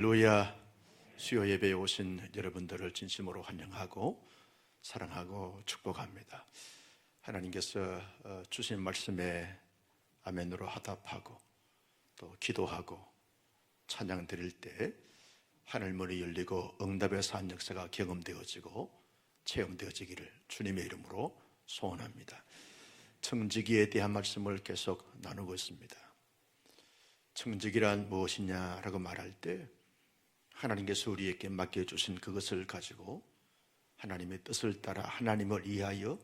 할렐루야. 수요 예배에 오신 여러분들을 진심으로 환영하고 사랑하고 축복합니다. 하나님께서 주신 말씀에 아멘으로 화답하고 또 기도하고 찬양 드릴 때 하늘문이 열리고 응답의 산 역사가 경험되어지고 체험되어지기를 주님의 이름으로 소원합니다. 청지기에 대한 말씀을 계속 나누고 있습니다. 청지기란 무엇이냐라고 말할 때 하나님께서 우리에게 맡겨주신 그것을 가지고 하나님의 뜻을 따라 하나님을 위하여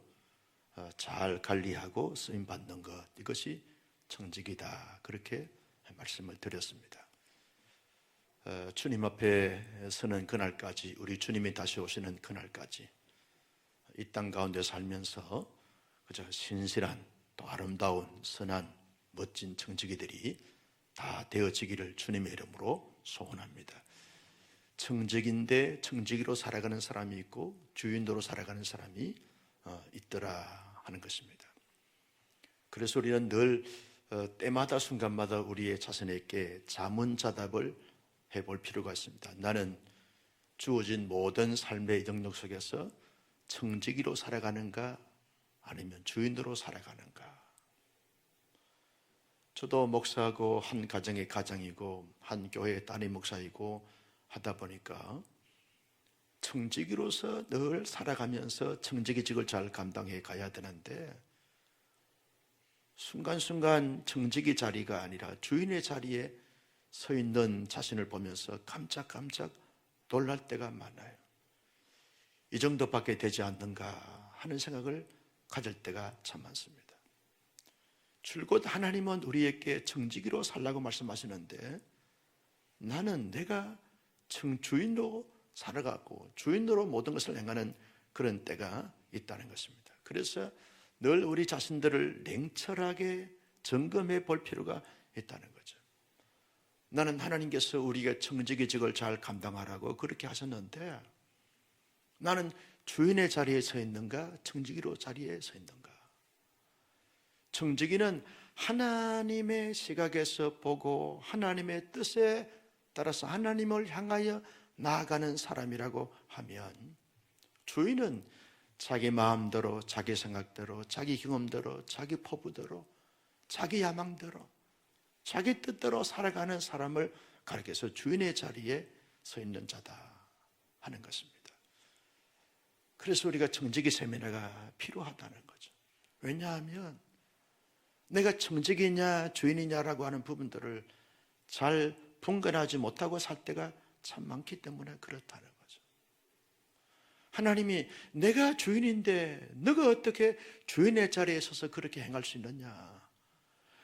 잘 관리하고 쓰임받는 것, 이것이 청지기다, 그렇게 말씀을 드렸습니다. 주님 앞에 서는 그날까지, 우리 주님이 다시 오시는 그날까지 이 땅 가운데 살면서 그저 신실한 또 아름다운 선한 멋진 청지기들이 다 되어지기를 주님의 이름으로 소원합니다. 청지기인데 청지기로 살아가는 사람이 있고 주인으로 살아가는 사람이 있더라 하는 것입니다. 그래서 우리는 늘 때마다 순간마다 우리의 자신에게 자문자답을 해볼 필요가 있습니다. 나는 주어진 모든 삶의 영역 속에서 청지기로 살아가는가 아니면 주인으로 살아가는가. 저도 목사고 한 가정의 가장이고 한 교회의 담임 목사이고 하다 보니까 청지기로서 늘 살아가면서 청지기직을 잘 감당해 가야 되는데 순간순간 청지기 자리가 아니라 주인의 자리에 서 있는 자신을 보면서 깜짝깜짝 놀랄 때가 많아요. 이 정도밖에 되지 않는가 하는 생각을 가질 때가 참 많습니다. 줄곧 하나님은 우리에게 청지기로 살라고 말씀하시는데 나는 내가 주인으로 살아가고 주인으로 모든 것을 행하는 그런 때가 있다는 것입니다. 그래서 늘 우리 자신들을 냉철하게 점검해 볼 필요가 있다는 거죠. 나는 하나님께서 우리가 청지기직을 잘 감당하라고 그렇게 하셨는데 나는 주인의 자리에 서 있는가 청지기로 자리에 서 있는가. 청지기는 하나님의 시각에서 보고 하나님의 뜻에 따라서 하나님을 향하여 나아가는 사람이라고 하면 주인은 자기 마음대로, 자기 생각대로, 자기 경험대로, 자기 포부대로, 자기 야망대로, 자기 뜻대로 살아가는 사람을 가리켜서 주인의 자리에 서 있는 자다 하는 것입니다. 그래서 우리가 청지기 세미나가 필요하다는 거죠. 왜냐하면 내가 청지기냐 주인이냐라고 하는 부분들을 잘 분간하지 못하고 살 때가 참 많기 때문에 그렇다는 거죠. 하나님이 내가 주인인데 너가 어떻게 주인의 자리에 서서 그렇게 행할 수 있느냐,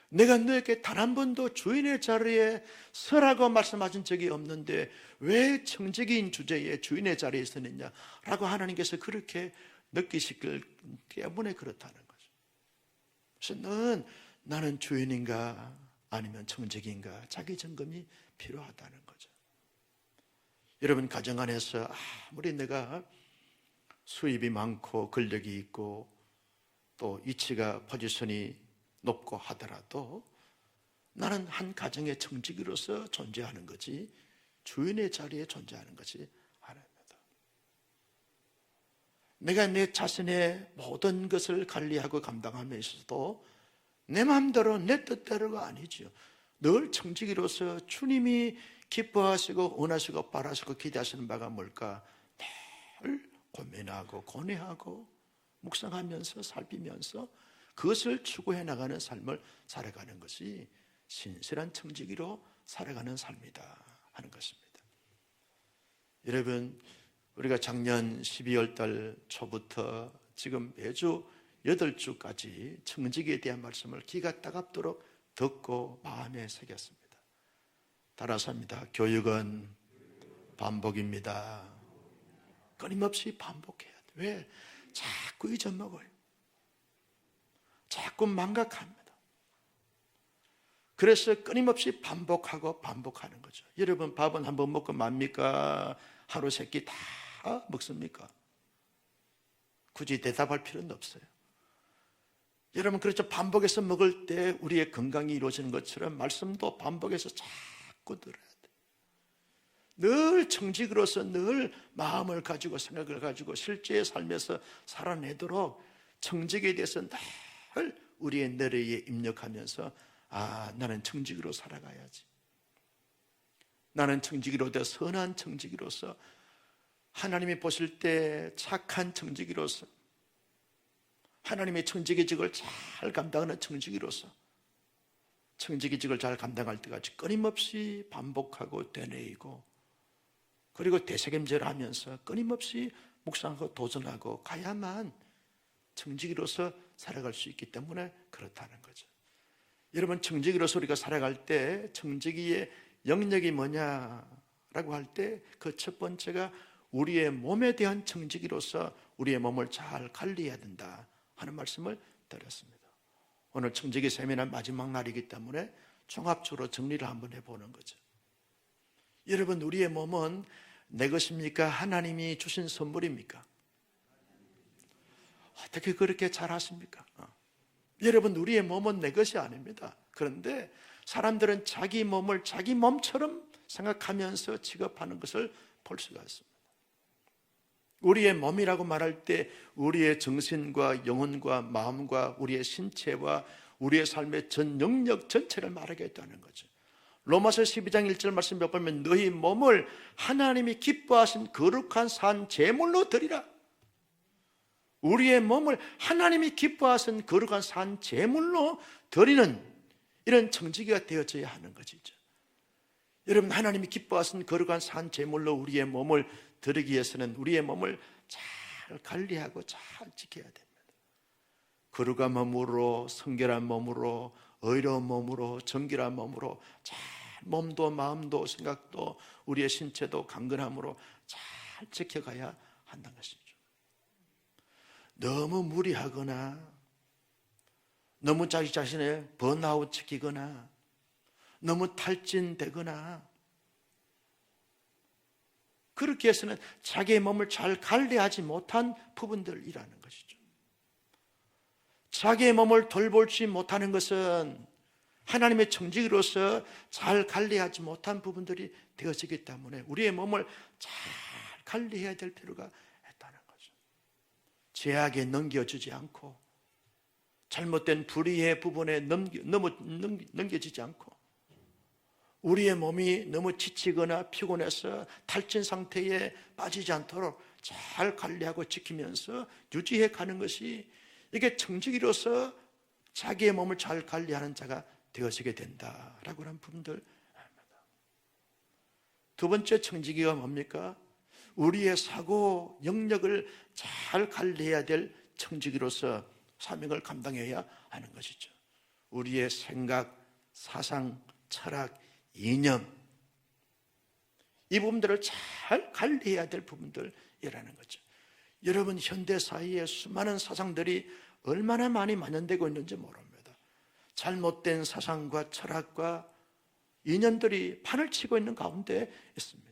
내가 너에게 단 한 번도 주인의 자리에 서라고 말씀하신 적이 없는데 왜 청지기인 주제에 주인의 자리에 서느냐라고 하나님께서 그렇게 느끼시길 때문에 그렇다는 거죠. 그래서 나는 주인인가 아니면 청지기인가 자기 점검이 필요하다는 거죠. 여러분 가정 안에서 아무리 내가 수입이 많고 권력이 있고 또 위치가 포지션이 높고 하더라도 나는 한 가정의 청지기로서 존재하는 거지 주인의 자리에 존재하는 것이 아닙니다. 내가 내 자신의 모든 것을 관리하고 감당함에 있어서도 내 마음대로 내 뜻대로가 아니죠. 늘 청지기로서 주님이 기뻐하시고 원하시고 바라시고 기대하시는 바가 뭘까 늘 고민하고 고뇌하고 묵상하면서 살피면서 그것을 추구해 나가는 삶을 살아가는 것이 신실한 청지기로 살아가는 삶이다 하는 것입니다. 여러분, 우리가 작년 12월 달 초부터 지금 매주 8주까지 청지기에 대한 말씀을 기가 따갑도록 듣고 마음에 새겼습니다. 따라서 합니다. 교육은 반복입니다. 끊임없이 반복해야 돼. 왜? 자꾸 잊어먹어요. 자꾸 망각합니다. 그래서 끊임없이 반복하고 반복하는 거죠. 여러분 밥은 한 번 먹고 맙니까? 하루 세 끼 다 먹습니까? 굳이 대답할 필요는 없어요. 여러분 그렇죠. 반복해서 먹을 때 우리의 건강이 이루어지는 것처럼 말씀도 반복해서 자꾸 들어야 돼요. 늘 청직으로서 늘 마음을 가지고 생각을 가지고 실제의 삶에서 살아내도록 청직에 대해서 늘 우리의 내려에 입력하면서 나는 청직으로 살아가야지. 나는 청지기로서 선한 청지기로서 하나님이 보실 때 착한 청지기로서 하나님의 청지기직을 잘 감당하는 청지기로서 청지기직을 잘 감당할 때까지 끊임없이 반복하고 되뇌이고 그리고 되새김질하면서 끊임없이 묵상하고 도전하고 가야만 청지기로서 살아갈 수 있기 때문에 그렇다는 거죠. 여러분, 청지기로서 우리가 살아갈 때 청지기의 영역이 뭐냐라고 할 때 그 첫 번째가 우리의 몸에 대한 청지기로서 우리의 몸을 잘 관리해야 된다 하는 말씀을 드렸습니다. 오늘 청지기 세미나 마지막 날이기 때문에 종합적으로 정리를 한번 해보는 거죠. 여러분, 우리의 몸은 내 것입니까? 하나님이 주신 선물입니까? 어떻게 그렇게 잘하십니까? 여러분, 우리의 몸은 내 것이 아닙니다. 그런데 사람들은 자기 몸을 자기 몸처럼 생각하면서 취급하는 것을 볼 수가 있습니다. 우리의 몸이라고 말할 때 우리의 정신과 영혼과 마음과 우리의 신체와 우리의 삶의 전 영역 전체를 말하겠다는 거죠. 로마서 12장 1절 말씀 몇 보면 너희 몸을 하나님이 기뻐하신 거룩한 산 제물로 드리라. 우리의 몸을 하나님이 기뻐하신 거룩한 산 제물로 드리는 이런 청지기가 되어져야 하는 것이죠. 여러분, 하나님이 기뻐하신 거룩한 산 제물로 우리의 몸을 드리기 위해서는 우리의 몸을 잘 관리하고 잘 지켜야 됩니다. 거룩한 몸으로, 성결한 몸으로, 의로운 몸으로, 정결한 몸으로 잘 몸도 마음도 생각도 우리의 신체도 강건함으로 잘 지켜가야 한다는 것이죠. 너무 무리하거나 너무 자기 자신을 번아웃 시키거나 너무 탈진되거나 그렇게 해서는 자기의 몸을 잘 관리하지 못한 부분들이라는 것이죠. 자기의 몸을 돌보지 못하는 것은 하나님의 청지기로서 잘 관리하지 못한 부분들이 되어지기 때문에 우리의 몸을 잘 관리해야 될 필요가 있다는 거죠. 죄악에 넘겨주지 않고 잘못된 불의의 부분에 넘겨지지 않고 우리의 몸이 너무 지치거나 피곤해서 탈진 상태에 빠지지 않도록 잘 관리하고 지키면서 유지해 가는 것이 이게 청지기로서 자기의 몸을 잘 관리하는 자가 되어지게 된다라고 하는 부분들. 두 번째 청지기가 뭡니까? 우리의 사고 영역을 잘 관리해야 될 청지기로서 사명을 감당해야 하는 것이죠. 우리의 생각, 사상, 철학, 이념 이 부분들을 잘 관리해야 될 부분들이라는 거죠. 여러분, 현대 사회에 수많은 사상들이 얼마나 많이 만연되고 있는지 모릅니다. 잘못된 사상과 철학과 이념들이 판을 치고 있는 가운데 있습니다.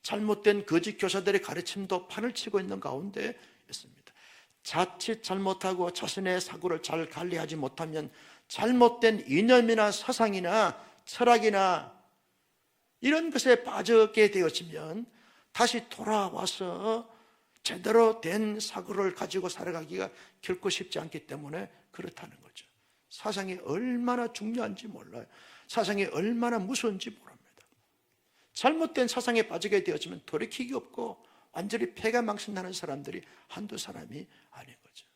잘못된 거짓 교사들의 가르침도 판을 치고 있는 가운데 있습니다. 자칫 잘못하고 자신의 사고를 잘 관리하지 못하면 잘못된 이념이나 사상이나 철학이나 이런 것에 빠져게 되어지면 다시 돌아와서 제대로 된 사고를 가지고 살아가기가 결코 쉽지 않기 때문에 그렇다는 거죠. 사상이 얼마나 중요한지 몰라요. 사상이 얼마나 무서운지 모릅니다. 잘못된 사상에 빠지게 되어지면 돌이키기 없고 완전히 폐가 망신나는 사람들이 한두 사람이 아닌 거죠.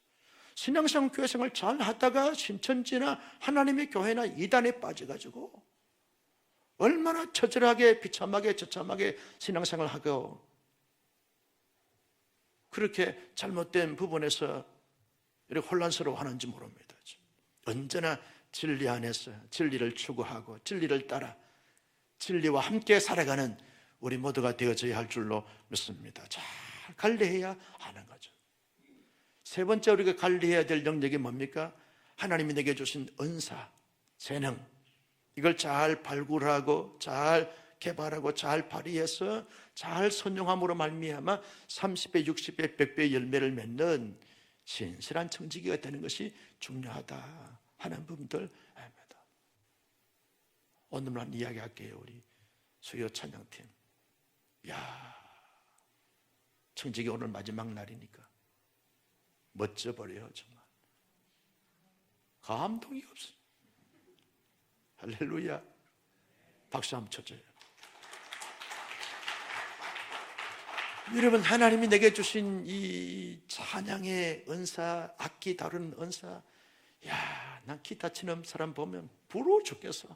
신앙생활, 교회생활 잘 하다가 신천지나 하나님의 교회나 이단에 빠져가지고 얼마나 처절하게 비참하게 저참하게 신앙생활 하고 그렇게 잘못된 부분에서 이렇게 혼란스러워하는지 모릅니다. 언제나 진리 안에서 진리를 추구하고 진리를 따라 진리와 함께 살아가는 우리 모두가 되어져야 할 줄로 믿습니다. 잘 관리해야 하는 거죠. 세 번째 우리가 관리해야 될 영역이 뭡니까? 하나님이 내게 주신 은사, 재능 이걸 잘 발굴하고 잘 개발하고 잘 발휘해서 잘 선용함으로 말미암아 30배, 60배, 100배의 열매를 맺는 신실한 청지기가 되는 것이 중요하다 하는 부분들입니다. 오늘만 이야기할게요. 우리 수요 찬양팀 청지기 오늘 마지막 날이니까 멋져버려요. 정말 감동이 없어요. 할렐루야. 박수 한번 쳐줘요. 여러분, 하나님이 내게 주신 이 찬양의 은사, 악기 다루는 은사, 야, 난 기타 치는 사람 보면 부러워 죽겠어.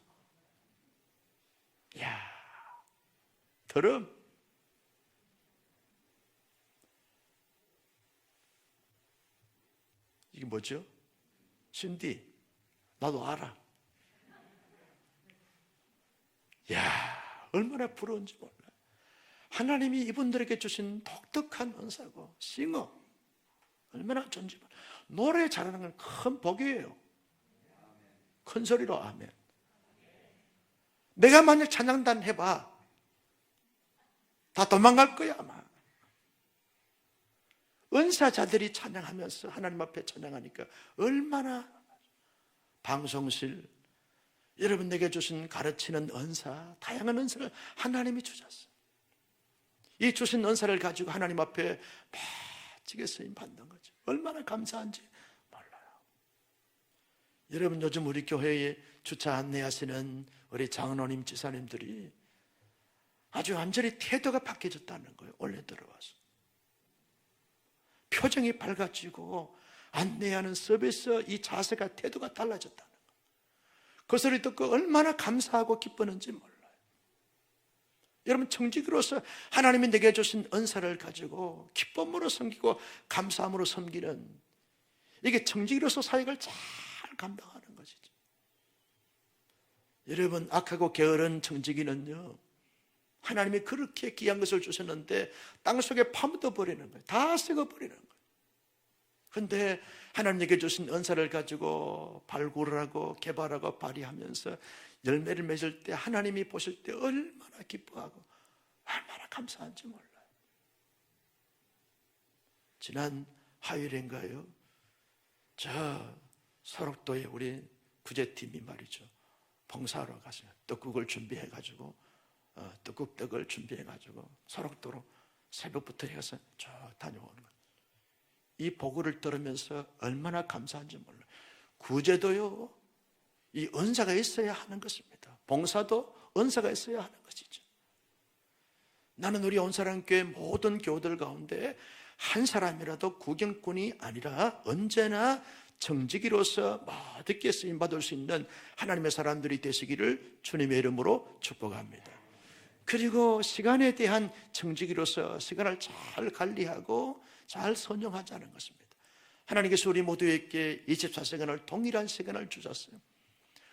야, 드럼, 이게 뭐죠? 신디, 나도 알아. 야, 얼마나 부러운지 몰라. 하나님이 이분들에게 주신 독특한 은사고, 싱어, 얼마나 존재. 노래 잘하는 건 큰 복이에요. 큰 소리로 아멘. 내가 만약 찬양단 해봐, 다 도망갈 거야 아마. 은사자들이 찬양하면서 하나님 앞에 찬양하니까 얼마나. 방송실, 여러분 내게 주신 가르치는 은사, 다양한 은사를 하나님이 주셨어요. 이 주신 은사를 가지고 하나님 앞에 멋지게 쓰임 받는 거죠. 얼마나 감사한지 몰라요. 여러분, 요즘 우리 교회에 주차 안내하시는 우리 장로님, 지사님들이 아주 완전히 태도가 바뀌어졌다는 거예요. 올해 들어와서 표정이 밝아지고 안내하는 서비스, 이 자세가, 태도가 달라졌다는 거예요. 그 소리 듣고 얼마나 감사하고 기쁘는지 몰라요. 여러분, 청지기로서 하나님이 내게 주신 은사를 가지고 기쁨으로 섬기고 감사함으로 섬기는, 이게 청지기로서 사역을 잘 감당하는 것이죠. 여러분, 악하고 게으른 청지기는요, 하나님이 그렇게 귀한 것을 주셨는데 땅속에 파묻어 버리는 거예요. 다 썩어 버리는 거예요. 그런데 하나님에게 주신 은사를 가지고 발굴을 하고 개발하고 발휘하면서 열매를 맺을 때 하나님이 보실 때 얼마나 기뻐하고 얼마나 감사한지 몰라요. 지난 화요일인가요? 저 설옥도에 우리 구제팀이 말이죠, 봉사하러 갔어요. 떡국을 준비해가지고 떡국떡을 준비해가지고 설옥도로 새벽부터 해서 저 다녀오는 거예요. 이 보고를 들으면서 얼마나 감사한지 몰라요. 구제도요, 이 은사가 있어야 하는 것입니다. 봉사도 은사가 있어야 하는 것이죠. 나는 우리 온사랑교회 모든 교우들 가운데 한 사람이라도 구경꾼이 아니라 언제나 정직이로서 멋있게 쓰임받을 수 있는 하나님의 사람들이 되시기를 주님의 이름으로 축복합니다. 그리고 시간에 대한 정직이로서 시간을 잘 관리하고 잘 선용하자는 것입니다. 하나님께서 우리 모두에게 24시간을 동일한 시간을 주셨어요.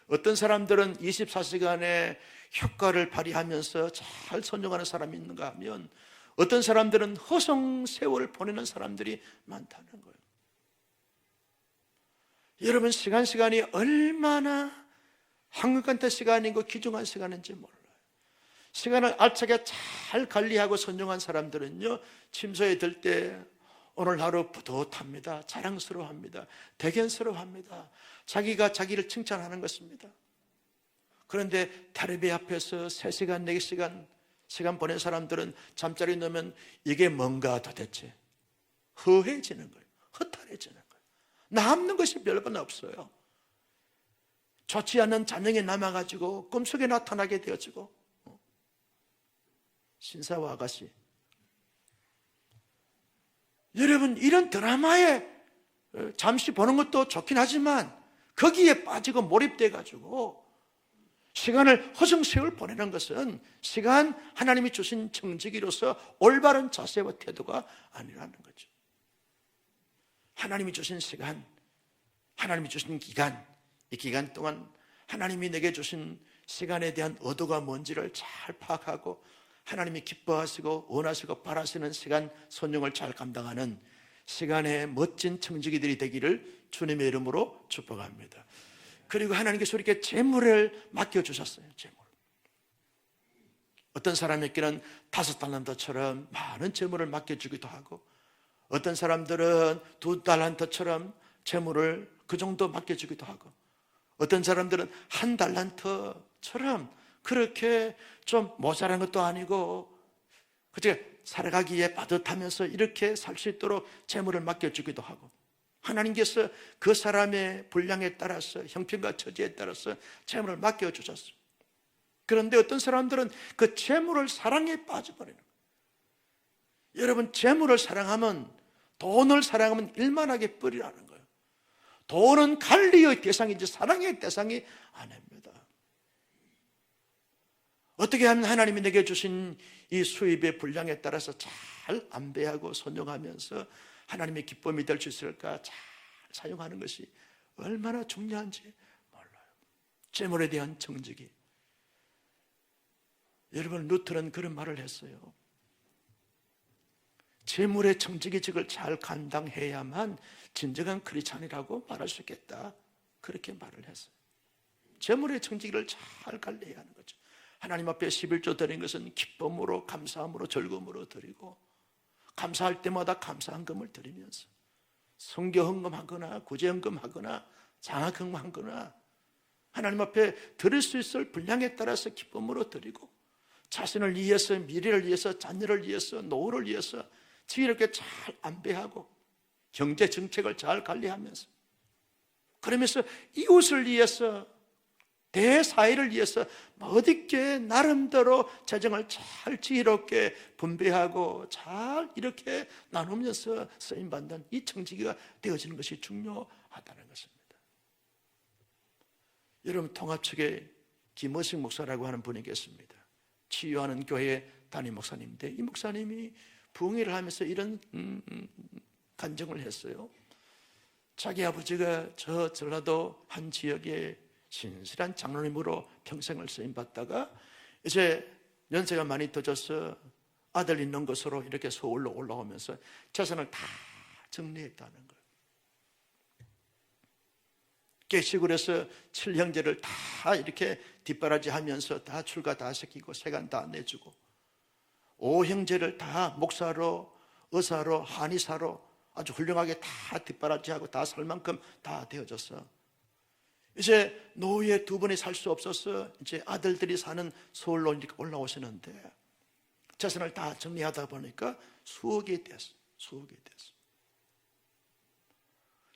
어떤 사람들은 24시간의 효과를 발휘하면서 잘 선용하는 사람이 있는가 하면 어떤 사람들은 허송세월을 보내는 사람들이 많다는 거예요. 여러분, 시간이 얼마나 한국한테 시간이고 귀중한 시간인지 몰라요. 시간을 알차게 잘 관리하고 선용한 사람들은요, 침소에 들 때 오늘 하루 뿌듯합니다. 자랑스러워합니다. 대견스러워합니다. 자기가 자기를 칭찬하는 것입니다. 그런데 텔레비 앞에서 3시간, 4시간 시간 보낸 사람들은 잠자리 넣으면 이게 뭔가 도대체 허해지는 거예요. 허탈해지는 거예요. 남는 것이 별반 없어요. 좋지 않은 잔영에 남아가지고 꿈속에 나타나게 되어지고, 신사와 아가씨, 여러분, 이런 드라마에 잠시 보는 것도 좋긴 하지만 거기에 빠지고 몰입돼 가지고 시간을 허송세월 보내는 것은 시간 하나님이 주신 정직이로서 올바른 자세와 태도가 아니라는 거죠. 하나님이 주신 시간, 하나님이 주신 기간, 이 기간 동안 하나님이 내게 주신 시간에 대한 의도가 뭔지를 잘 파악하고 하나님이 기뻐하시고 원하시고 바라시는 시간 선용을 잘 감당하는 시간의 멋진 청지기들이 되기를 주님의 이름으로 축복합니다. 그리고 하나님께서 우리에게 재물을 맡겨주셨어요. 재물. 어떤 사람에게는 5달란트처럼 많은 재물을 맡겨주기도 하고, 어떤 사람들은 2달란트처럼 재물을 그 정도 맡겨주기도 하고, 어떤 사람들은 1달란트처럼 그렇게 좀 모자란 것도 아니고 그렇게 살아가기에 빠듯하면서 이렇게 살 수 있도록 재물을 맡겨주기도 하고, 하나님께서 그 사람의 분량에 따라서, 형편과 처지에 따라서 재물을 맡겨주셨어요. 그런데 어떤 사람들은 그 재물을 사랑에 빠져버리는 거예요. 여러분, 재물을 사랑하면, 돈을 사랑하면 일만하게 뿌리라는 거예요. 돈은 관리의 대상이지 사랑의 대상이 아닙니다. 어떻게 하면 하나님이 내게 주신 이 수입의 분량에 따라서 잘 안배하고 선용하면서 하나님의 기쁨이 될 수 있을까? 잘 사용하는 것이 얼마나 중요한지 몰라요. 재물에 대한 정직이. 여러분, 루터는 그런 말을 했어요. 재물의 정직의직을 잘 감당해야만 진정한 크리스찬이라고 말할 수 있겠다, 그렇게 말을 했어요. 재물의 정직을 잘 관리해야 하는 거죠. 하나님 앞에 11조 드리는 것은 기쁨으로, 감사함으로, 즐거움으로 드리고, 감사할 때마다 감사헌금을 드리면서 성교헌금하거나 구제헌금하거나 장학헌금하거나 하나님 앞에 드릴 수 있을 분량에 따라서 기쁨으로 드리고, 자신을 위해서, 미래를 위해서, 자녀를 위해서, 노후를 위해서 지혜롭게 잘 안배하고 경제 정책을 잘 관리하면서, 그러면서 이웃을 위해서, 대사회를 위해서 멋있게 나름대로 재정을 잘 지혜롭게 분배하고 잘 이렇게 나누면서 쓰임받는 이 정직이가 되어지는 것이 중요하다는 것입니다. 여러분, 통합측에 김어식 목사라고 하는 분이 계십니다. 치유하는 교회 담임 목사님인데, 이 목사님이 부흥회를 하면서 이런 간증을 했어요. 자기 아버지가 저 전라도 한 지역에 신실한 장로님으로 평생을 쓰임받다가 이제 연세가 많이 더져서 아들 있는 것으로 이렇게 서울로 올라오면서 재산을 다 정리했다는 거예요. 시골에서 7형제를 다 이렇게 뒷바라지 하면서 다 출가 다 시키고 세관 다 내주고, 5형제를 다 목사로, 의사로, 한의사로 아주 훌륭하게 다 뒷바라지하고 다 살 만큼 다 되어졌어. 이제 노후에 두 분이 살 수 없어서 이제 아들들이 사는 서울로 이렇게 올라오시는데, 재산을 다 정리하다 보니까 수억이 됐어. 수억이 됐어.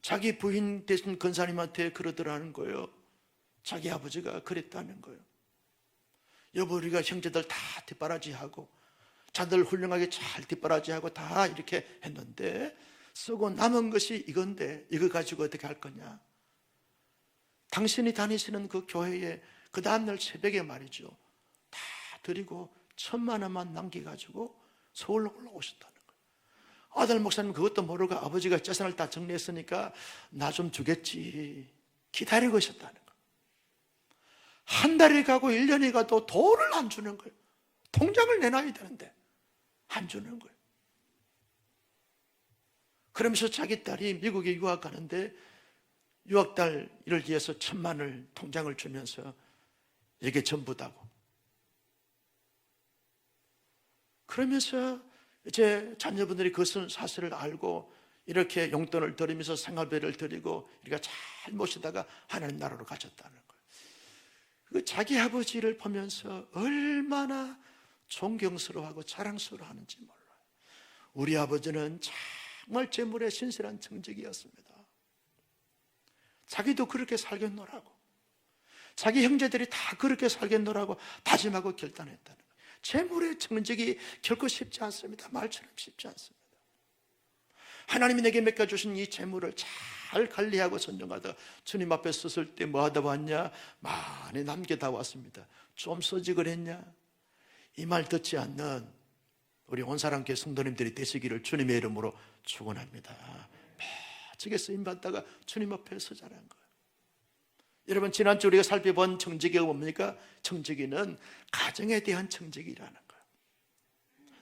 자기 부인 되신 권사님한테 그러더라는 거예요. 자기 아버지가 그랬다는 거예요. 여보, 우리가 형제들 다 뒷바라지하고 자들 훌륭하게 잘 뒷바라지하고 다 이렇게 했는데 쓰고 남은 것이 이건데 이거 가지고 어떻게 할 거냐? 당신이 다니시는 그 교회에 그 다음날 새벽에 말이죠, 다 드리고 1,000만 원만 남겨가지고 서울로 올라오셨다는 거예요. 아들 목사님 그것도 모르고 아버지가 재산을 다 정리했으니까 나 좀 주겠지 기다리고 있었다는 거예요. 한 달이 가고 1년이 가도 돈을 안 주는 거예요. 통장을 내놔야 되는데 안 주는 거예요. 그러면서 자기 딸이 미국에 유학 가는데 유학딸을 위해서 1,000만 원을 통장을 주면서 이게 전부다고. 그러면서 이제 자녀분들이 그 사실을 알고 이렇게 용돈을 드리면서 생활비를 드리고 이렇게 잘 모시다가 하나님 나라로 가셨다는 거예요. 그 자기 아버지를 보면서 얼마나 존경스러워하고 자랑스러워하는지 몰라요. 우리 아버지는 정말 재물에 신실한 정직이었습니다. 자기도 그렇게 살겠노라고, 자기 형제들이 다 그렇게 살겠노라고 다짐하고 결단했다는 거예요. 재물의 정직이 결코 쉽지 않습니다. 말처럼 쉽지 않습니다. 하나님이 내게 맡겨주신 이 재물을 잘 관리하고 선정하다 주님 앞에 섰을 때 뭐 하다 왔냐? 많이 남겨다 왔습니다. 좀 쓰지 그랬냐? 이 말 듣지 않는 우리 온사랑교회 성도님들이 되시기를 주님의 이름으로 축원합니다. 매직에 쓰임받다가 주님 앞에 서자라는 거예요. 여러분, 지난주 우리가 살펴본 정직이가 뭡니까? 정직이는 가정에 대한 정직이라는 거예요.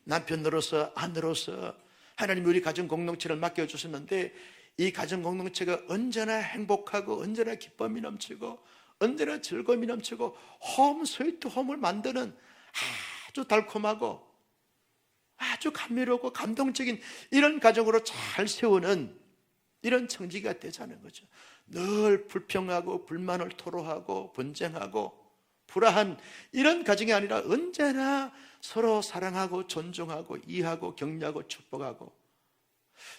남편으로서, 아내로서 하나님이 우리 가정 공동체를 맡겨주셨는데 이 가정 공동체가 언제나 행복하고 언제나 기쁨이 넘치고 언제나 즐거움이 넘치고 홈 스위트 홈을 만드는 아주 달콤하고 아주 감미롭고 감동적인 이런 가정으로 잘 세우는 이런 정직이가 되자는 거죠. 늘 불평하고 불만을 토로하고 분쟁하고 불화한 이런 가정이 아니라 언제나 서로 사랑하고 존중하고 이해하고 격려하고 축복하고,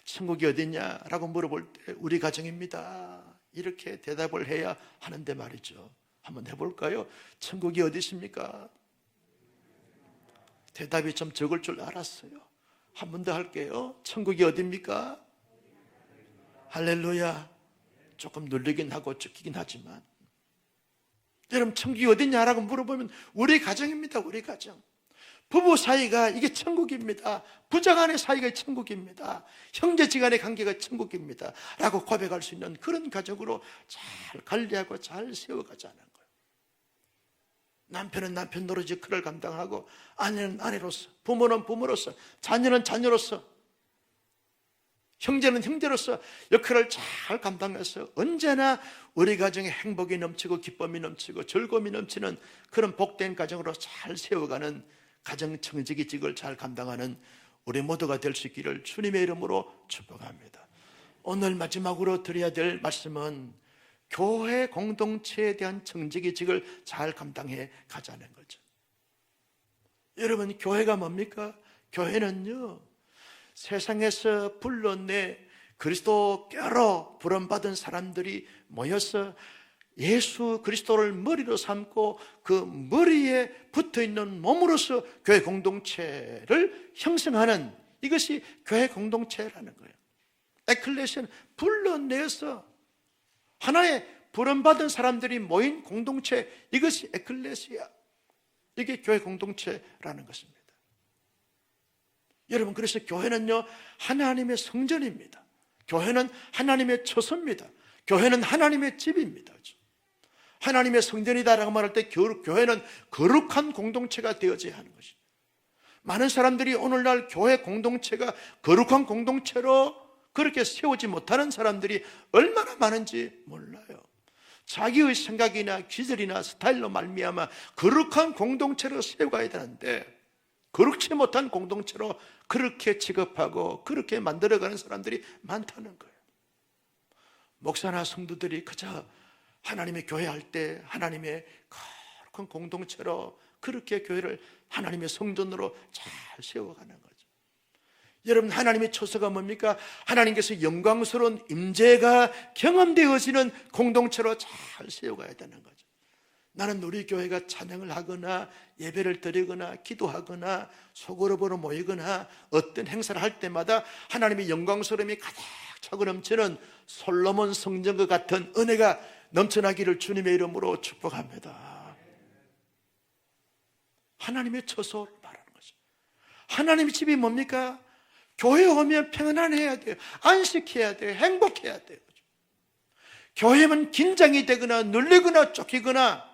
천국이 어딨냐라고 물어볼 때 우리 가정입니다, 이렇게 대답을 해야 하는데 말이죠. 한번 해볼까요? 천국이 어디 있습니까? 대답이 좀 적을 줄 알았어요. 한 번 더 할게요. 천국이 어디입니까? 할렐루야. 조금 눌리긴 하고 쫓기긴 하지만, 여러분, 천국이 어디냐라고 물어보면 우리 가정입니다. 우리 가정. 부부 사이가 이게 천국입니다. 부자간의 사이가 천국입니다. 형제지간의 관계가 천국입니다 라고 고백할 수 있는 그런 가정으로 잘 관리하고 잘 세워가자는 거예요. 남편은 남편 노릇 역할을 감당하고, 아내는 아내로서, 부모는 부모로서, 자녀는 자녀로서, 형제는 형제로서 역할을 잘 감당해서 언제나 우리 가정에 행복이 넘치고 기쁨이 넘치고 즐거움이 넘치는 그런 복된 가정으로 잘 세워가는 가정 청지기직을 잘 감당하는 우리 모두가 될 수 있기를 주님의 이름으로 축복합니다. 오늘 마지막으로 드려야 될 말씀은 교회 공동체에 대한 청지기직을 잘 감당해 가자는 거죠. 여러분, 교회가 뭡니까? 교회는요, 세상에서 불러내 그리스도께로 부름받은 사람들이 모여서 예수 그리스도를 머리로 삼고 그 머리에 붙어있는 몸으로서 교회 공동체를 형성하는, 이것이 교회 공동체라는 거예요. 에클레시아는 불러내서 하나의 부름받은 사람들이 모인 공동체, 이것이 에클레시아, 이게 교회 공동체라는 것입니다. 여러분, 그래서 교회는요, 하나님의 성전입니다. 교회는 하나님의 처소입니다. 교회는 하나님의 집입니다. 하나님의 성전이다라고 말할 때 교회는 거룩한 공동체가 되어져야 하는 것입니다. 많은 사람들이 오늘날 교회 공동체가 거룩한 공동체로 그렇게 세우지 못하는 사람들이 얼마나 많은지 몰라요. 자기의 생각이나 기질이나 스타일로 말미암아 거룩한 공동체로 세워가야 되는데, 거룩지 못한 공동체로 그렇게 취급하고 그렇게 만들어가는 사람들이 많다는 거예요. 목사나 성도들이 그저 하나님의 교회 할 때 하나님의 거룩한 공동체로 그렇게 교회를 하나님의 성전으로 잘 세워가는 거죠. 여러분, 하나님의 처소가 뭡니까? 하나님께서 영광스러운 임재가 경험되어지는 공동체로 잘 세워가야 되는 거죠. 나는 우리 교회가 찬양을 하거나 예배를 드리거나 기도하거나 소그룹으로 모이거나 어떤 행사를 할 때마다 하나님의 영광스러움이 가득 차고 넘치는 솔로몬 성전과 같은 은혜가 넘쳐나기를 주님의 이름으로 축복합니다. 하나님의 처소를 말하는 거죠. 하나님의 집이 뭡니까? 교회에 오면 평안해야 돼요. 안식해야 돼요. 행복해야 돼요. 교회면 긴장이 되거나 눌리거나 쫓기거나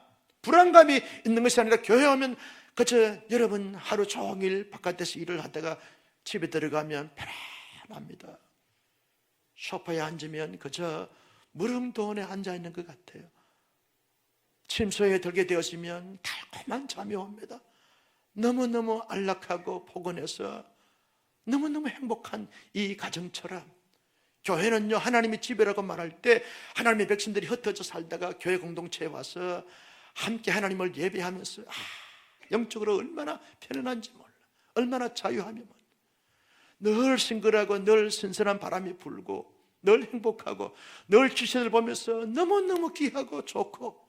불안감이 있는 것이 아니라, 교회 오면 그저 여러분 하루 종일 바깥에서 일을 하다가 집에 들어가면 편안합니다. 소파에 앉으면 그저 무릉도원에 앉아있는 것 같아요. 침소에 들게 되었으면 달콤한 잠이 옵니다. 너무너무 안락하고 포근해서 너무너무 행복한 이 가정처럼, 교회는요, 하나님의 집이라고 말할 때 하나님의 백성들이 흩어져 살다가 교회 공동체에 와서 함께 하나님을 예배하면서 영적으로 얼마나 편안한지 몰라, 얼마나 자유하며 몰라. 늘 싱글하고 늘 신선한 바람이 불고 늘 행복하고 늘 귀신을 보면서 너무너무 귀하고 좋고,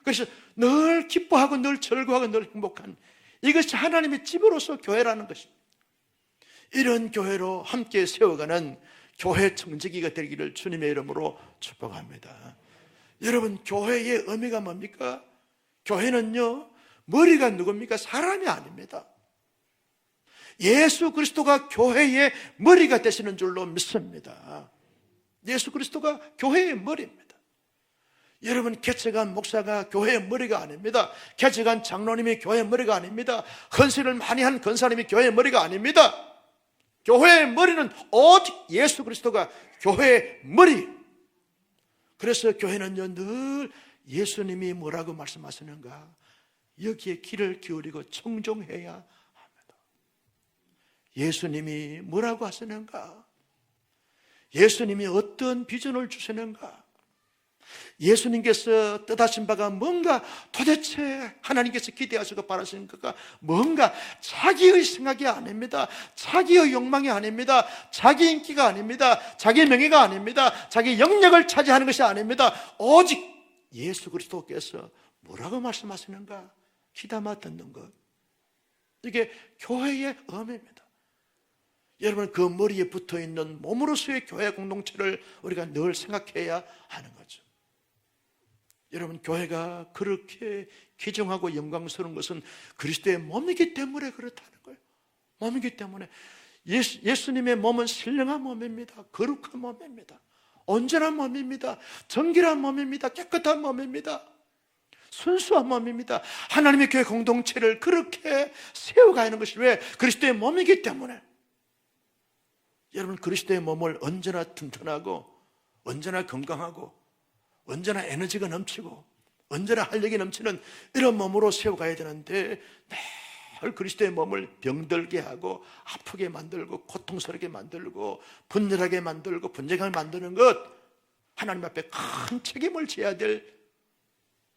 그래서 늘 기뻐하고 늘 즐거워하고 늘 행복한, 이것이 하나님의 집으로서 교회라는 것입니다. 이런 교회로 함께 세워가는 교회 청지기가 되기를 주님의 이름으로 축복합니다. 여러분, 교회의 의미가 뭡니까? 교회는요, 머리가 누굽니까? 사람이 아닙니다. 예수 그리스도가 교회의 머리가 되시는 줄로 믿습니다. 예수 그리스도가 교회의 머리입니다. 여러분, 개척한 목사가 교회의 머리가 아닙니다. 개척한 장로님이 교회의 머리가 아닙니다. 헌신을 많이 한 권사님이 교회의 머리가 아닙니다. 교회의 머리는 오직 예수 그리스도가 교회의 머리. 그래서 교회는요, 늘 예수님이 뭐라고 말씀하시는가, 여기에 귀를 기울이고 청종해야 합니다. 예수님이 뭐라고 하시는가, 예수님이 어떤 비전을 주시는가, 예수님께서 뜻하신 바가 뭔가, 도대체 하나님께서 기대하시고 바라시는 것가 뭔가, 자기의 생각이 아닙니다. 자기의 욕망이 아닙니다. 자기 인기가 아닙니다. 자기 명예가 아닙니다. 자기 영역을 차지하는 것이 아닙니다. 오직 예수 그리스도께서 뭐라고 말씀하시는가 귀담아 듣는 것, 이게 교회의 의미입니다. 여러분, 그 머리에 붙어있는 몸으로서의 교회 공동체를 우리가 늘 생각해야 하는 거죠. 여러분, 교회가 그렇게 귀중하고 영광스러운 것은 그리스도의 몸이기 때문에 그렇다는 거예요. 몸이기 때문에. 예수님의 몸은 신령한 몸입니다. 거룩한 몸입니다. 온전한 몸입니다. 정결한 몸입니다. 깨끗한 몸입니다. 순수한 몸입니다. 하나님의 교회 공동체를 그렇게 세워가는 것이 왜? 그리스도의 몸이기 때문에. 여러분, 그리스도의 몸을 언제나 튼튼하고, 언제나 건강하고, 언제나 에너지가 넘치고, 언제나 활력이 넘치는 이런 몸으로 세워가야 되는데, 늘 그리스도의 몸을 병들게 하고, 아프게 만들고, 고통스럽게 만들고, 분열하게 만들고, 분쟁하게 만드는 것, 하나님 앞에 큰 책임을 져야 될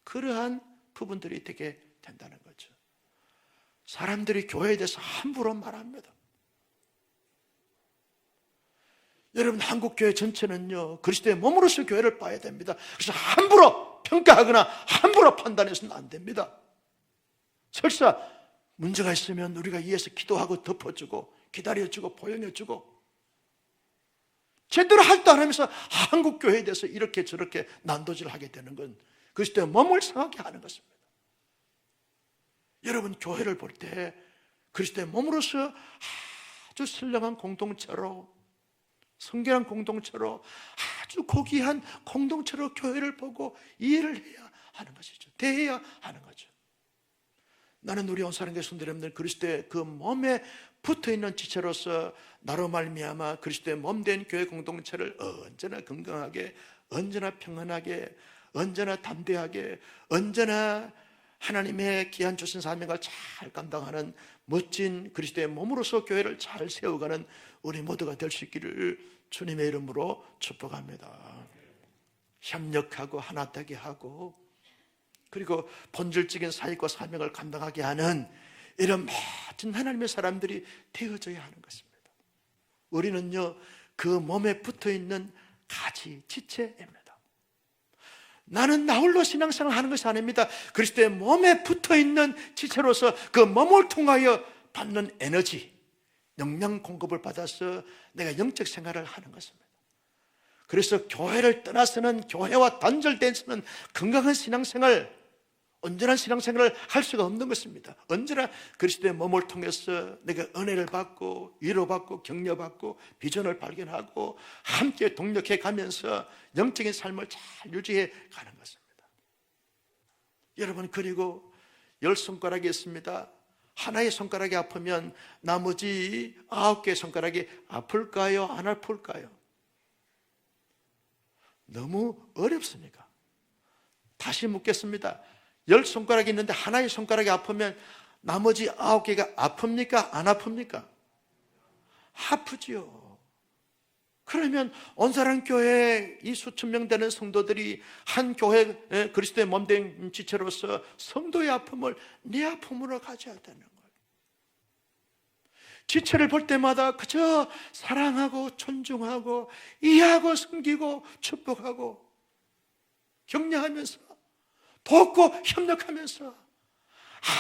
그러한 부분들이 되게 된다는 거죠. 사람들이 교회에 대해서 함부로 말합니다. 여러분, 한국교회 전체는요, 그리스도의 몸으로서 교회를 봐야 됩니다. 그래서 함부로 평가하거나 함부로 판단해서는 안 됩니다. 설사 문제가 있으면 우리가 위에서 기도하고 덮어주고 기다려주고 포용해주고, 제대로 할도 안 하면서 한국교회에 대해서 이렇게 저렇게 난도질을 하게 되는 건 그리스도의 몸을 상하게 하는 것입니다. 여러분, 교회를 볼 때 그리스도의 몸으로서 아주 신령한 공동체로, 성결한 공동체로, 아주 고귀한 공동체로 교회를 보고 이해를 해야 하는 것이죠. 대해야 하는 거죠. 나는 우리 온사랑교회 성도 여러분들, 그리스도의 그 몸에 붙어있는 지체로서 나로 말미암아 그리스도의 몸된 교회 공동체를 언제나 건강하게, 언제나 평안하게, 언제나 담대하게, 언제나 하나님의 귀한 주신 사명을 잘 감당하는 멋진 그리스도의 몸으로서 교회를 잘 세워가는 우리 모두가 될 수 있기를 주님의 이름으로 축복합니다. 협력하고 하나 되게 하고, 그리고 본질적인 사역과 사명을 감당하게 하는 이런 멋진 하나님의 사람들이 되어져야 하는 것입니다. 우리는요, 그 몸에 붙어있는 가지, 지체입니다. 나는 나 홀로 신앙생활을 하는 것이 아닙니다. 그리스도의 몸에 붙어있는 지체로서 그 몸을 통하여 받는 에너지, 영양 공급을 받아서 내가 영적 생활을 하는 것입니다. 그래서 교회를 떠나서는, 교회와 단절돼서는 건강한 신앙생활, 온전한 신앙생활을 할 수가 없는 것입니다. 언제나 그리스도의 몸을 통해서 내가 은혜를 받고 위로받고 격려받고 비전을 발견하고 함께 동력해 가면서 영적인 삶을 잘 유지해 가는 것입니다. 여러분, 그리고 10손가락이 있습니다. 하나의 손가락이 아프면 나머지 9개의 손가락이 아플까요? 안 아플까요? 너무 어렵습니까? 다시 묻겠습니다. 10손가락이 있는데 하나의 손가락이 아프면 나머지 9개가 아픕니까? 안 아픕니까? 아프지요. 그러면 온사랑교회 이 수천 명 되는 성도들이 한 교회 그리스도의 몸된 지체로서 성도의 아픔을 내 아픔으로 가져야 되는 거예요. 지체를 볼 때마다 그저 사랑하고 존중하고 이해하고 섬기고 축복하고 격려하면서 돕고 협력하면서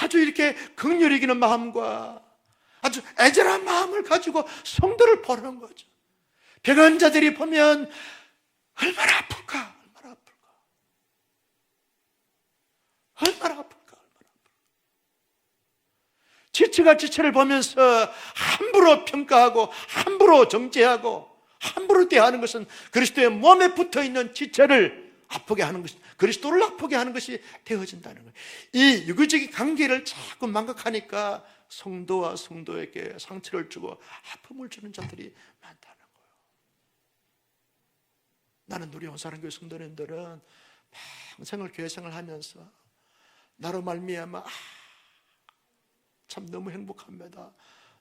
아주 이렇게 긍휼히 여기는 마음과 아주 애절한 마음을 가지고 성도를 보는 거죠. 병한 자들이 보면 얼마나 아플까, 얼마나 아플까, 얼마나 아플까, 얼마나 아플까. 지체가 지체를 보면서 함부로 평가하고 함부로 정죄하고 함부로 대하는 것은 그리스도의 몸에 붙어있는 지체를 아프게 하는 것이, 그리스도를 아프게 하는 것이 되어진다는 거예요. 이 유교적인 관계를 자꾸 망각하니까 성도와 성도에게 상처를 주고 아픔을 주는 자들이 많다는 거예요. 나는 우리 온사랑교회 성도님들은 평생을 교회 생활을 하면서 나로 말미암아 참 너무 행복합니다.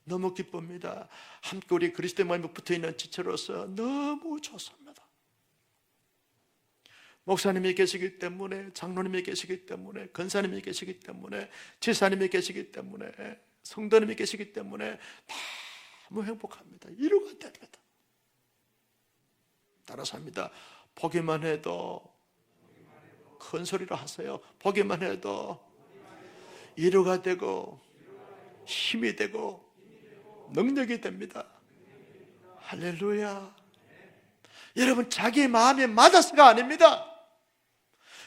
너무 기쁩니다. 함께 우리 그리스도의 몸에 붙어있는 지체로서 너무 좋습니다. 목사님이 계시기 때문에, 장로님이 계시기 때문에, 권사님이 계시기 때문에, 지사님이 계시기 때문에, 성도님이 계시기 때문에 너무 행복합니다. 이루가 됩니다. 따라서 합니다. 보기만 해도, 큰 소리로 하세요. 보기만 해도 이루가 되고 힘이 되고 능력이 됩니다. 할렐루야. 여러분, 자기 마음에 맞아서가 아닙니다.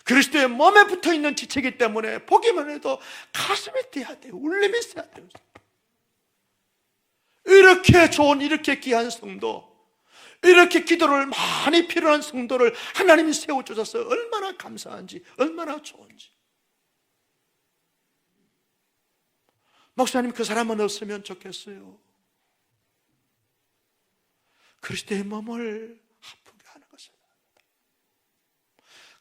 그리스도의 몸에 붙어있는 지체이기 때문에 보기만 해도 가슴이 뛰어야 돼요. 울림이 있어야 돼요. 이렇게 좋은, 이렇게 귀한 성도, 이렇게 기도를 많이 필요한 성도를 하나님이 세워주셔서 얼마나 감사한지, 얼마나 좋은지. 목사님, 그 사람은 없으면 좋겠어요. 그리스도의 몸을 아프게 하는 것은,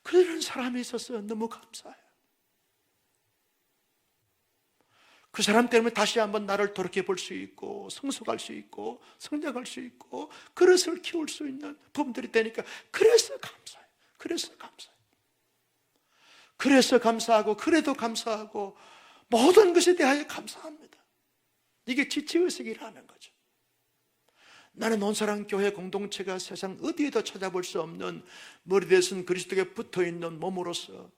그런 사람이 있어서 너무 감사해요. 그 사람 때문에 다시 한번 나를 돌이켜 볼 수 있고, 성숙할 수 있고, 성장할 수 있고, 그릇을 키울 수 있는 부분들이 되니까, 그래서 감사해요. 그래서 감사해요. 그래서 감사하고, 그래도 감사하고, 모든 것에 대하여 감사합니다. 이게 지체의식이라는 거죠. 나는 온사랑 교회 공동체가 세상 어디에도 찾아볼 수 없는 머리대신 그리스도께 붙어있는 몸으로서,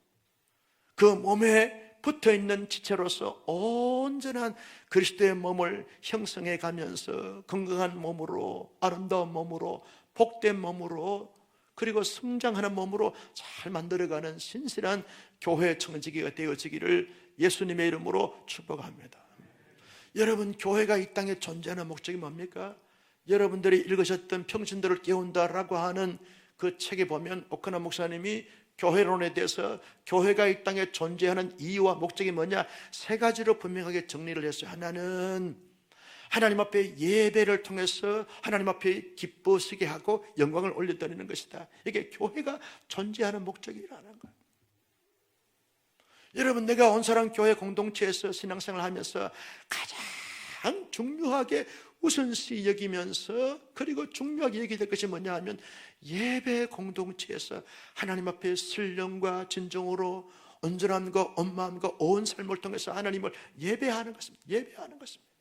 그 몸에 붙어있는 지체로서 온전한 그리스도의 몸을 형성해 가면서 건강한 몸으로, 아름다운 몸으로, 복된 몸으로, 그리고 성장하는 몸으로 잘 만들어가는 신실한 교회 청지기가 되어지기를 예수님의 이름으로 축복합니다. 여러분, 교회가 이 땅에 존재하는 목적이 뭡니까? 여러분들이 읽으셨던 평신도를 깨운다라고 하는 그 책에 보면 오크나 목사님이 교회론에 대해서 교회가 이 땅에 존재하는 이유와 목적이 뭐냐, 세 가지로 분명하게 정리를 했어요. 하나는 하나님 앞에 예배를 통해서 하나님 앞에 기뻐지게 하고 영광을 올려드리는 것이다. 이게 교회가 존재하는 목적이라는 거예요. 여러분, 내가 온사랑 교회 공동체에서 신앙생활을 하면서 가장 중요하게 우선시 여기면서, 그리고 중요하게 여기게 될 것이 뭐냐 하면, 예배 공동체에서 하나님 앞에 신령과 진정으로 온전함과 온 마음과 온 삶을 통해서 하나님을 예배하는 것입니다. 예배하는 것입니다.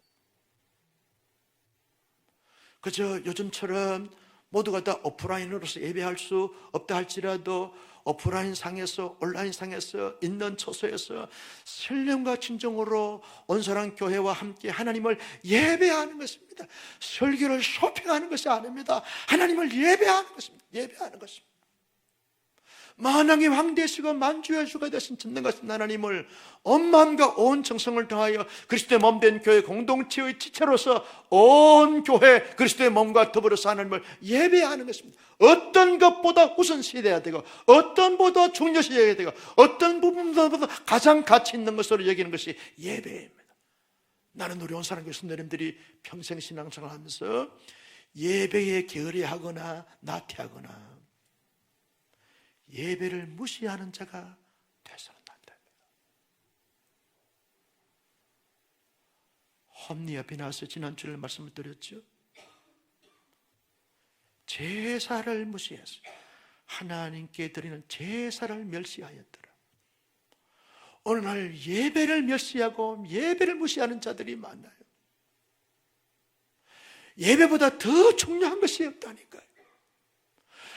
그저 요즘처럼 모두가 다 오프라인으로서 예배할 수 없다 할지라도 오프라인 상에서, 온라인 상에서, 있는 처소에서 신령과 진정으로 온사랑 교회와 함께 하나님을 예배하는 것입니다. 설교를 쇼핑하는 것이 아닙니다. 하나님을 예배하는 것입니다. 예배하는 것입니다. 만왕의 왕 되시고 만주의 주가 되신 전능하신 하나님을 온 마음과 온 정성을 다하여 그리스도의 몸된 교회 공동체의 지체로서 온 교회 그리스도의 몸과 더불어서 하나님을 예배하는 것입니다. 어떤 것보다 우선시해야 되고, 어떤 것보다 중요시해야 되고, 어떤 부분보다 가장 가치 있는 것으로 여기는 것이 예배입니다. 나는 우리 온사랑 교회 선생님들이 평생 신앙생활을 하면서 예배에 게으르하거나 나태하거나 예배를 무시하는 자가 되서는 안 됩니다. 홈리와 비나스 지난주에 말씀을 드렸죠. 제사를 무시했어요. 하나님께 드리는 제사를 멸시하였더라. 오늘날 예배를 멸시하고 예배를 무시하는 자들이 많아요. 예배보다 더 중요한 것이 없다니까요.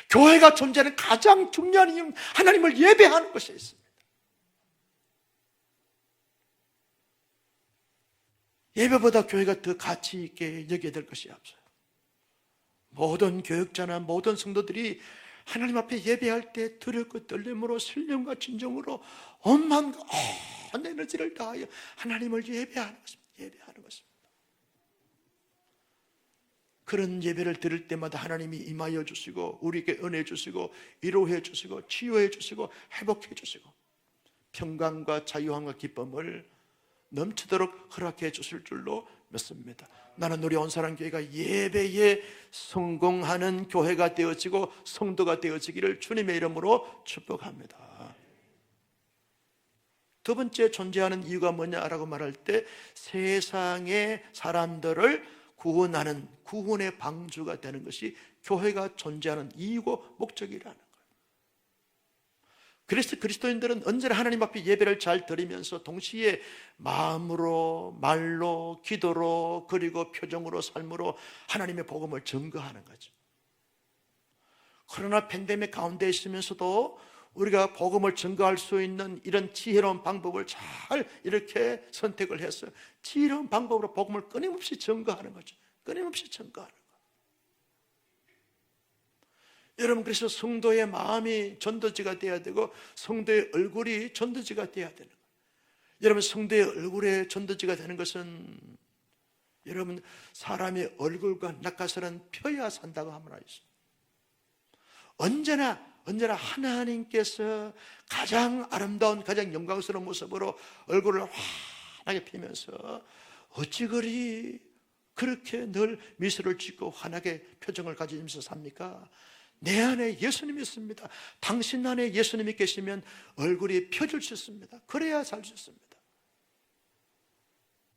교회가 존재하는 가장 중요한 이유는 하나님을 예배하는 것이 있습니다. 예배보다 교회가 더 가치 있게 여겨야 될 것이 없어요. 모든 교육자나 모든 성도들이 하나님 앞에 예배할 때 두렵고 떨림으로 신령과 진정으로 온 마음과 온 에너지를 다하여 하나님을 예배하는 것입니다. 예배하는 것입니다. 그런 예배를 드릴 때마다 하나님이 임하여 주시고, 우리에게 은혜 주시고, 위로해 주시고, 치유해 주시고, 회복해 주시고, 평강과 자유함과 기쁨을 넘치도록 허락해 주실 줄로 믿습니다. 나는 우리 온사랑 교회가 예배에 성공하는 교회가 되어지고 성도가 되어지기를 주님의 이름으로 축복합니다. 두 번째 존재하는 이유가 뭐냐라고 말할 때, 세상의 사람들을 구원하는 구원의 방주가 되는 것이 교회가 존재하는 이유고 목적이라는 거예요. 그래서 그리스도인들은 언제나 하나님 앞에 예배를 잘 드리면서 동시에 마음으로, 말로, 기도로, 그리고 표정으로, 삶으로 하나님의 복음을 증거하는 거죠. 코로나 팬데믹 가운데 있으면서도 우리가 복음을 증거할 수 있는 이런 지혜로운 방법을 잘 이렇게 선택을 해서 지혜로운 방법으로 복음을 끊임없이 증거하는 거죠. 끊임없이 증거하는 거죠. 여러분, 그래서 성도의 마음이 전도지가 되어야 되고 성도의 얼굴이 전도지가 되어야 되는 거예요. 여러분, 성도의 얼굴에 전도지가 되는 것은 여러분, 사람의 얼굴과 낙하산은 펴야 산다고 하면 있습니다. 언제나 하나님께서 가장 아름다운, 가장 영광스러운 모습으로 얼굴을 환하게 피면서 어찌 그렇게 늘 미소를 짓고 환하게 표정을 가지면서 삽니까? 내 안에 예수님이 있습니다. 당신 안에 예수님이 계시면 얼굴이 펴질 수 있습니다. 그래야 살 수 있습니다.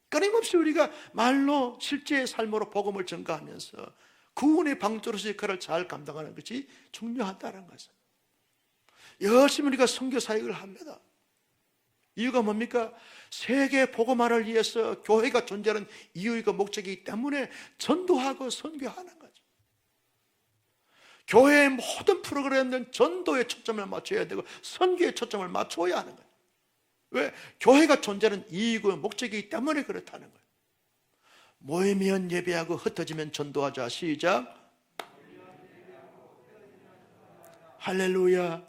끊임없이 우리가 말로 실제의 삶으로 복음을 전가하면서 구원의 방주로서의 역할을 잘 감당하는 것이 중요하다는 것은, 열심히 우리가 선교 사역을 합니다. 이유가 뭡니까? 세계 복음화를 위해서 교회가 존재하는 이유이고 목적이기 때문에 전도하고 선교하는 거죠. 교회의 모든 프로그램은 전도에 초점을 맞춰야 되고 선교에 초점을 맞춰야 하는 거예요. 왜? 교회가 존재하는 이유고 목적이기 때문에 그렇다는 거예요. 모이면 예배하고 흩어지면 전도하자. 시작. 할렐루야.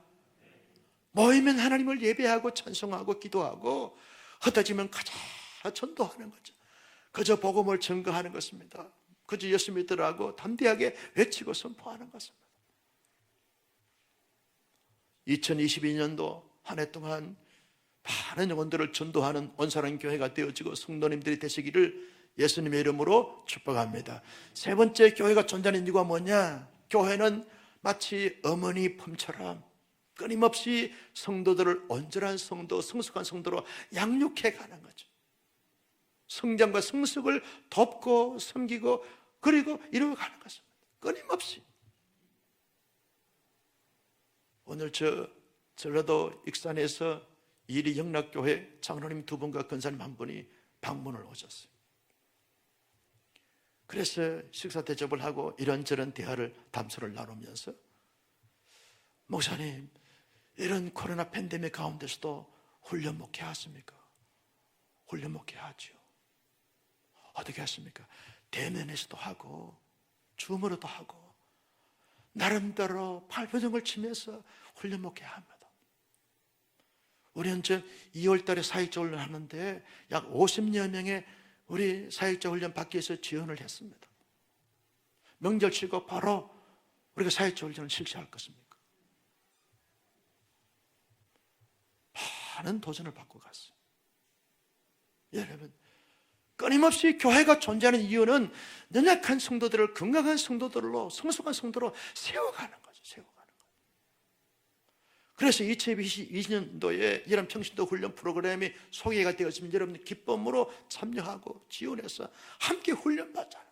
모이면 하나님을 예배하고 찬송하고 기도하고 흩어지면 가자 전도하는 거죠. 그저 복음을 증거하는 것입니다. 그저 예수 믿으라고 담대하게 외치고 선포하는 것입니다. 2022년도 한 해 동안 많은 영혼들을 전도하는 온사랑 교회가 되어지고 성도님들이 되시기를 예수님의 이름으로 축복합니다. 세 번째, 교회가 존재하는 이유가 뭐냐? 교회는 마치 어머니 품처럼 끊임없이 성도들을 온전한 성도, 성숙한 성도로 양육해 가는 거죠. 성장과 성숙을 돕고 섬기고 그리고 이루어가는 것입니다. 끊임없이. 오늘 전라도 익산에서 이리 영락교회 장로님 2분과 권사님 1분이 방문을 오셨어요. 그래서 식사 대접을 하고 이런저런 대화를 담소를 나누면서, 목사님, 이런 코로나 팬데믹 가운데서도 훈련 목회하십니까? 훈련 목회하죠. 어떻게 하십니까? 대면에서도 하고 줌으로도 하고 나름대로 발표등을 치면서 훈련 목회합니다. 우리는 2월 달에 사역자 훈련 하는데 약 50여 명의 우리 사역자 훈련 받기 위해서 지원을 했습니다. 명절 치고 바로 우리가 사역자 훈련을 실시할 것입니까? 많은 도전을 받고 갔어요. 여러분, 끊임없이 교회가 존재하는 이유는 연약한 성도들을 건강한 성도들로, 성숙한 성도로 세워가는 거죠. 세워가는 거죠. 그래서 2020년도에 이런 평신도 훈련 프로그램이 소개가 되었으면 여러분들 기쁨으로 참여하고 지원해서 함께 훈련받잖아요.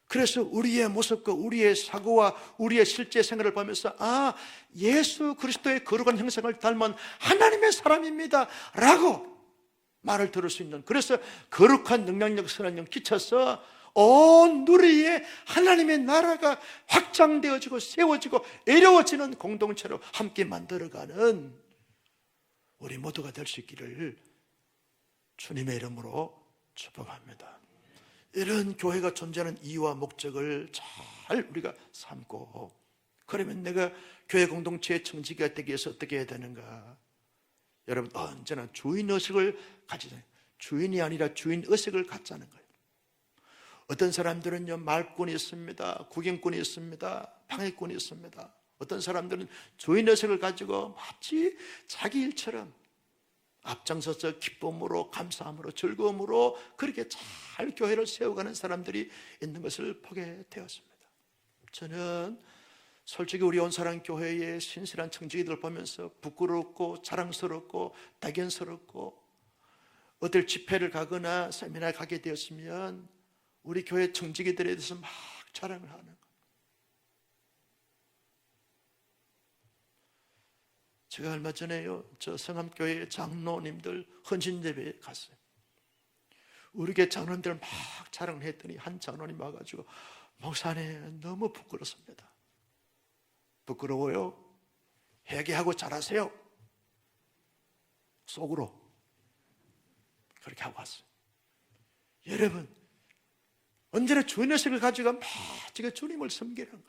그래서 우리의 모습과 우리의 사고와 우리의 실제 생활을 보면서, 아, 예수 그리스도의 거룩한 형상을 닮은 하나님의 사람입니다 라고 말을 들을 수 있는, 그래서 거룩한 능력력, 선한력 끼쳐서 온 누리에 하나님의 나라가 확장되어지고 세워지고 애려워지는 공동체로 함께 만들어가는 우리 모두가 될 수 있기를 주님의 이름으로 축복합니다. 이런 교회가 존재하는 이유와 목적을 잘 우리가 삼고, 그러면 내가 교회 공동체의 청지기가 되기 위해서 어떻게 해야 되는가? 여러분, 언제나 주인의식을 가지자. 주인이 아니라 주인의식을 갖자는 거예요. 어떤 사람들은요, 말꾼이 있습니다. 구경꾼이 있습니다. 방해꾼이 있습니다. 어떤 사람들은 주인의식을 가지고 마치 자기 일처럼 앞장서서 기쁨으로, 감사함으로, 즐거움으로 그렇게 잘 교회를 세워가는 사람들이 있는 것을 보게 되었습니다. 저는 솔직히 우리 온사랑 교회의 신실한 청지기들 보면서 부끄럽고 자랑스럽고 대견스럽고, 어딜 집회를 가거나 세미나에 가게 되었으면 우리 교회 청지기들에 대해서 막 자랑을 하는 거예요. 제가 얼마 전에요, 저 성암교회 장로님들 헌신예배에 갔어요. 우리 교회 장로님들 막 자랑을 했더니 한 장로님 와가지고, 목사님 너무 부끄럽습니다. 부끄러워요? 회개하고 잘하세요. 속으로 그렇게 하고 왔어요. 여러분, 언제나 주인의식을 가지고 막 지금 주님을 섬기는 거예요.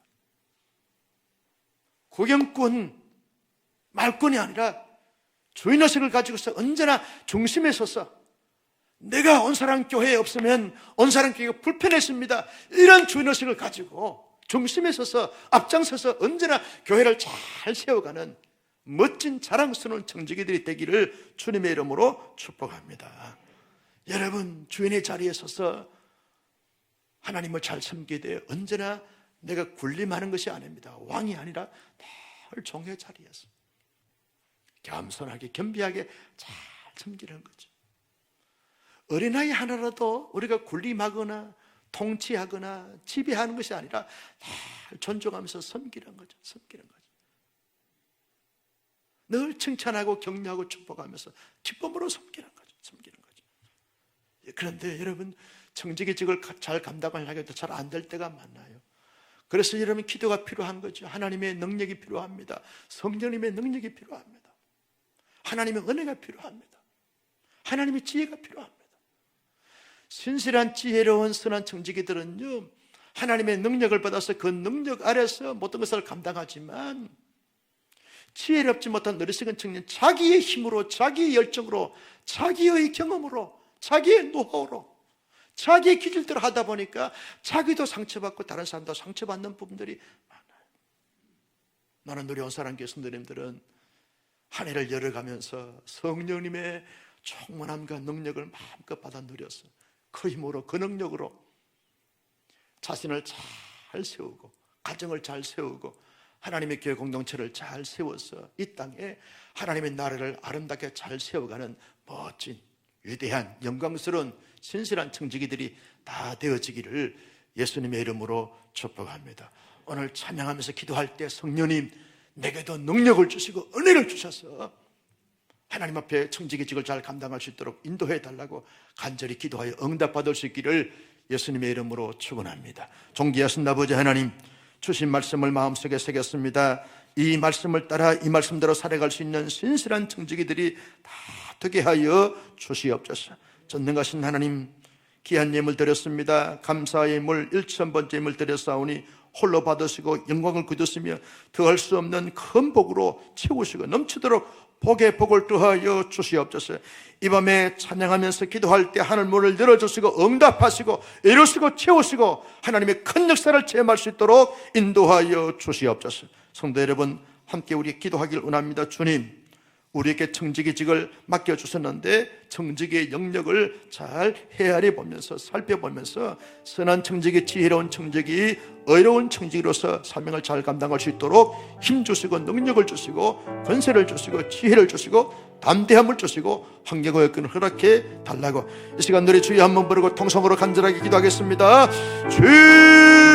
구경꾼, 말꾼이 아니라 주인의식을 가지고서 언제나 중심에 서서, 내가 온사랑교회에 없으면 온사랑교회가 불편했습니다, 이런 주인의식을 가지고 중심에 서서 앞장서서 언제나 교회를 잘 세워가는 멋진 자랑스러운 청지기들이 되기를 주님의 이름으로 축복합니다. 여러분, 주인의 자리에 서서 하나님을 잘 섬기되 언제나 내가 군림하는 것이 아닙니다. 왕이 아니라 늘 종의 자리에서 겸손하게 겸비하게 잘 섬기는 거죠. 어린아이 하나라도 우리가 군림하거나 통치하거나 지배하는 것이 아니라 늘 존중하면서 섬기는 거죠. 섬기는 거죠. 늘 칭찬하고 격려하고 축복하면서 기쁨으로 섬기는 거죠. 섬기는 거죠. 그런데 여러분, 청지기직을 잘 감당하려고 해도 잘 안 될 때가 많아요. 그래서 여러분, 기도가 필요한 거죠. 하나님의 능력이 필요합니다. 성령님의 능력이 필요합니다. 하나님의 은혜가 필요합니다. 하나님의 지혜가 필요합니다. 신실한 지혜로운 선한 청지기들은요, 하나님의 능력을 받아서 그 능력 아래서 모든 것을 감당하지만, 지혜롭지 못한 어리석은 청년, 자기의 힘으로, 자기의 열정으로, 자기의 경험으로, 자기의 노하우로, 자기의 기질대로 하다 보니까 자기도 상처받고 다른 사람도 상처받는 부분들이 많아요. 나는 우리 온사랑교회 성도님들은 한 해를 열어가면서 성령님의 충만함과 능력을 마음껏 받아 누려서 그 힘으로, 그 능력으로 자신을 잘 세우고 가정을 잘 세우고 하나님의 교회 공동체를 잘 세워서 이 땅에 하나님의 나라를 아름답게 잘 세워가는 멋진 위대한 영광스러운 신실한 청지기들이 다 되어지기를 예수님의 이름으로 축복합니다. 오늘 찬양하면서 기도할 때 성령님 내게도 능력을 주시고 은혜를 주셔서 하나님 앞에 청지기직을 잘 감당할 수 있도록 인도해 달라고 간절히 기도하여 응답받을 수 있기를 예수님의 이름으로 축원합니다. 존귀하신 아버지 하나님, 주신 말씀을 마음속에 새겼습니다. 이 말씀을 따라 이 말씀대로 살아갈 수 있는 신실한 청지기들이 다 되게 하여 주시옵소서. 전능하신 하나님, 귀한 예물 드렸습니다. 감사의 예물 1,000번째 예물 드렸사오니 홀로 받으시고 영광을 거두시며 더할 수 없는 큰 복으로 채우시고 넘치도록 복에 복을 더하여 주시옵소서. 이 밤에 찬양하면서 기도할 때 하늘 문을 열어주시고 응답하시고 이루시고 채우시고 하나님의 큰 역사를 체험할 수 있도록 인도하여 주시옵소서. 성도 여러분, 함께 우리 기도하길 원합니다. 주님, 우리에게 청지기직을 맡겨주셨는데 청지기의 영역을 잘 헤아려 보면서 살펴보면서 선한 청지기, 지혜로운 청지기, 의로운 청지기로서 사명을 잘 감당할 수 있도록 힘주시고 능력을 주시고 권세를 주시고 지혜를 주시고 담대함을 주시고 환경과 여건을 허락해 달라고 이 시간 노래 주여 한번 부르고 통성으로 간절하게 기도하겠습니다. 주